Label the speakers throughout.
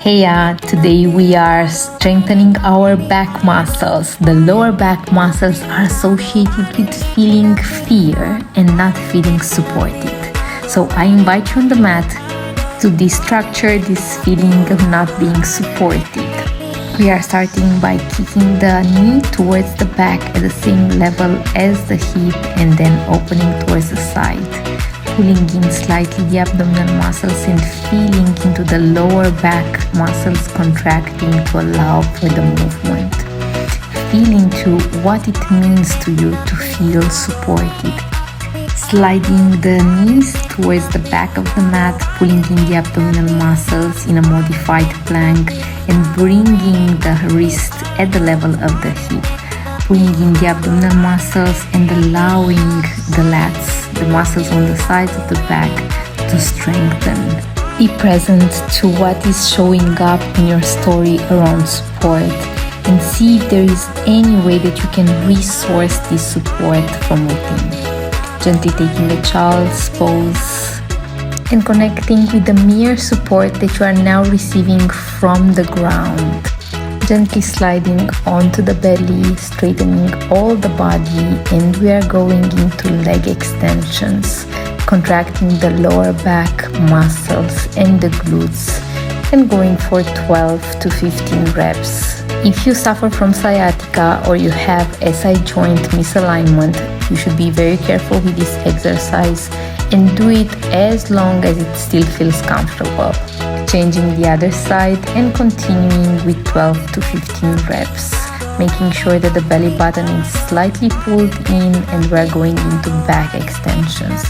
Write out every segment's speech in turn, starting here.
Speaker 1: Today we are strengthening our back muscles. The lower back muscles are associated with feeling fear and not feeling supported. So I invite you on the mat to destructure this feeling of not being supported. We are starting by kicking the knee towards the back at the same level as the hip and then opening towards the side. Pulling in slightly the abdominal muscles and feeling into the lower back muscles contracting to allow for the movement. Feel into what it means to you to feel supported. Sliding the knees towards the back of the mat, pulling in the abdominal muscles in a modified plank and bringing the wrist at the level of the hip. Pulling in the abdominal muscles and allowing the lats, the muscles on the sides of the back, to strengthen. Be present to what is showing up in your story around support and see if there is any way that you can resource this support from within. Gently taking a child's pose and connecting with the mere support that you are now receiving from the ground. Gently sliding onto the belly, straightening all the body, and we are going into leg extensions, contracting the lower back muscles and the glutes, and going for 12 to 15 reps. If you suffer from sciatica or you have SI joint misalignment, you should be very careful with this exercise and do it as long as it still feels comfortable. Changing the other side and continuing with 12 to 15 reps, making sure that the belly button is slightly pulled in and we're going into back extensions.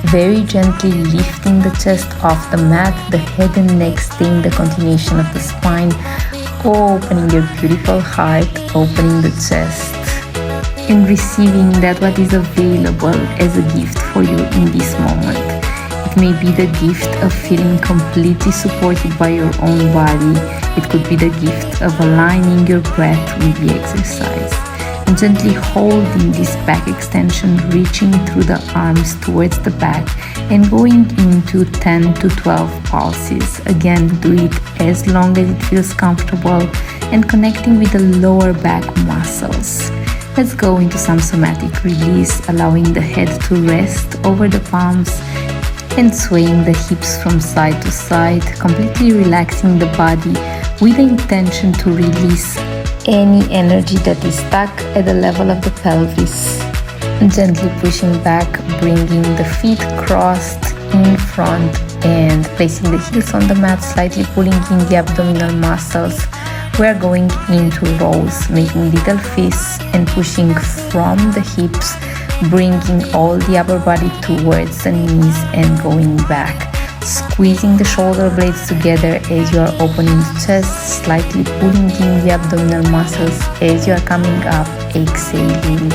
Speaker 1: Very gently lifting the chest off the mat, the head and neck staying the continuation of the spine, opening your beautiful heart, opening the chest, and receiving that what is available as a gift for you in this moment. It may be the gift of feeling completely supported by your own body. It could be the gift of aligning your breath with the exercise. And gently holding this back extension, reaching through the arms towards the back and going into 10 to 12 pulses. Again, do it as long as it feels comfortable and connecting with the lower back muscles. Let's go into some somatic release, allowing the head to rest over the palms and swaying the hips from side to side, completely relaxing the body with the intention to release any energy that is stuck at the level of the pelvis. Gently pushing back, bringing the feet crossed in front and placing the heels on the mat, slightly pulling in the abdominal muscles. We're going into rows, making little fists and pushing from the hips, bringing all the upper body towards the knees and going back. Squeezing the shoulder blades together as you are opening the chest, slightly pulling in the abdominal muscles as you are coming up, exhaling,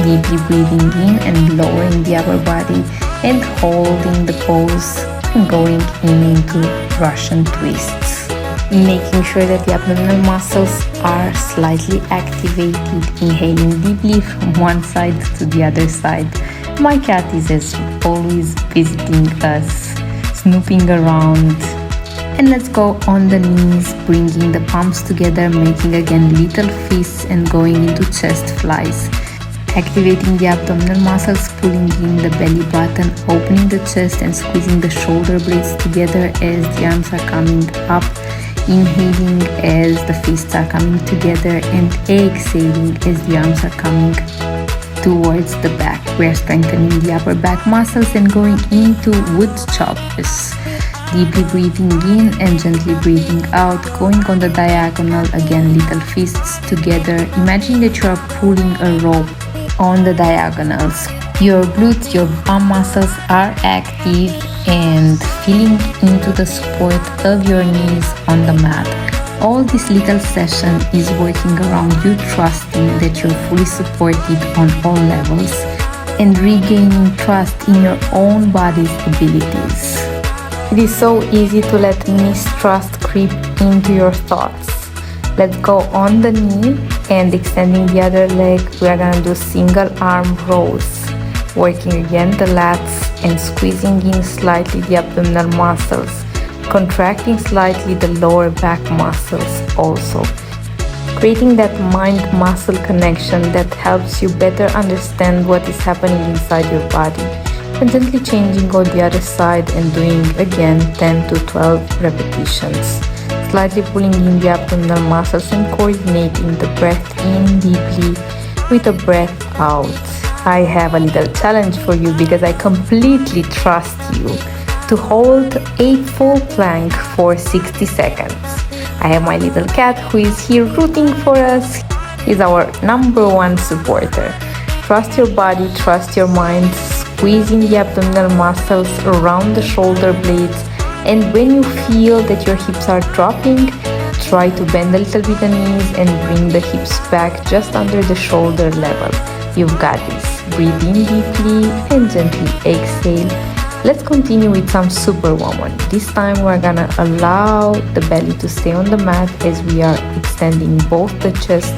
Speaker 1: deeply breathing in and lowering the upper body and holding the pose and going into Russian twists. Making sure that the abdominal muscles are slightly activated, inhaling deeply from one side to the other side. My cat is as always visiting us, snooping around. And let's go on the knees, bringing the palms together, making again little fists and going into chest flies. Activating the abdominal muscles, pulling in the belly button, opening the chest and squeezing the shoulder blades together as the arms are coming up. Inhaling as the fists are coming together and exhaling as the arms are coming towards the back. We are strengthening the upper back muscles and going into wood choppers. Deeply breathing in and gently breathing out, going on the diagonal, again little fists together. Imagine that you are pulling a rope on the diagonals. Your glutes, your bum muscles are active and feeling into the support of your knees on the mat. All this little session is working around you trusting that you're fully supported on all levels and regaining trust in your own body's abilities. It is so easy to let mistrust creep into your thoughts. Let's go on the knee and extending the other leg. We are gonna do single arm rows. Working again the lats and squeezing in slightly the abdominal muscles, contracting slightly the lower back muscles also, creating that mind-muscle connection that helps you better understand what is happening inside your body, and gently changing on the other side and doing again 10 to 12 repetitions, slightly pulling in the abdominal muscles and coordinating the breath in deeply with a breath out. I have a little challenge for you because I completely trust you to hold a full plank for 60 seconds. I have my little cat who is here rooting for us. He's our #1 supporter. Trust your body, trust your mind, squeezing the abdominal muscles around the shoulder blades, and when you feel that your hips are dropping, try to bend a little bit the knees and bring the hips back just under the shoulder level. You've got this. Breathe in deeply and gently exhale. Let's continue with some Superwoman. This time we're gonna allow the belly to stay on the mat as we are extending both the chest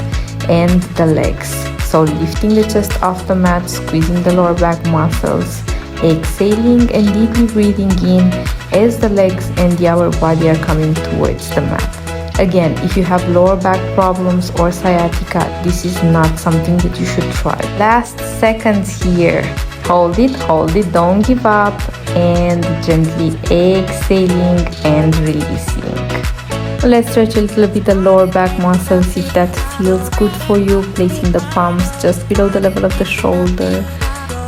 Speaker 1: and the legs. So lifting the chest off the mat, squeezing the lower back muscles, exhaling and deeply breathing in as the legs and the upper body are coming towards the mat. Again, if you have lower back problems or sciatica, this is not something that you should try. Last seconds here. Hold it, don't give up, and gently exhaling and releasing. Let's stretch a little bit the lower back muscles if that feels good for you, placing the palms just below the level of the shoulder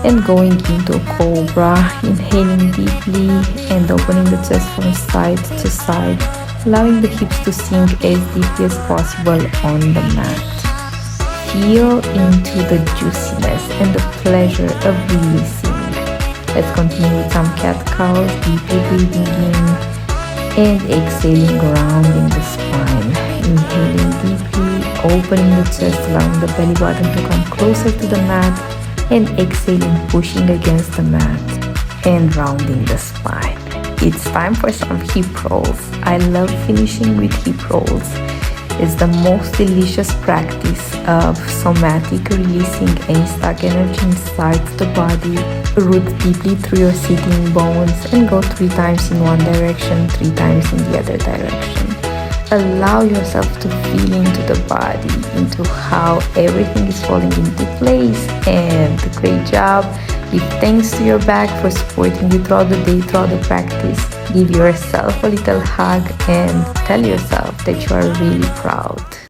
Speaker 1: and going into a cobra, inhaling deeply and opening the chest from side to side, allowing the hips to sink as deeply as possible on the mat. Feel into the juiciness and the pleasure of releasing. Let's continue with some cat-cows, deeply breathing in and exhaling, rounding the spine. Inhaling deeply, opening the chest, allowing the belly button to come closer to the mat, and exhaling, pushing against the mat and rounding the spine. It's time for some hip rolls. I love finishing with hip rolls. It's the most delicious practice of somatic, releasing any stuck energy inside the body. Root deeply through your sitting bones and go 3 times in one direction, 3 times in the other direction. Allow yourself to feel into the body, into how everything is falling into place, and great job. Give thanks to your back for supporting you throughout the day, throughout the practice. Give yourself a little hug and tell yourself that you are really proud.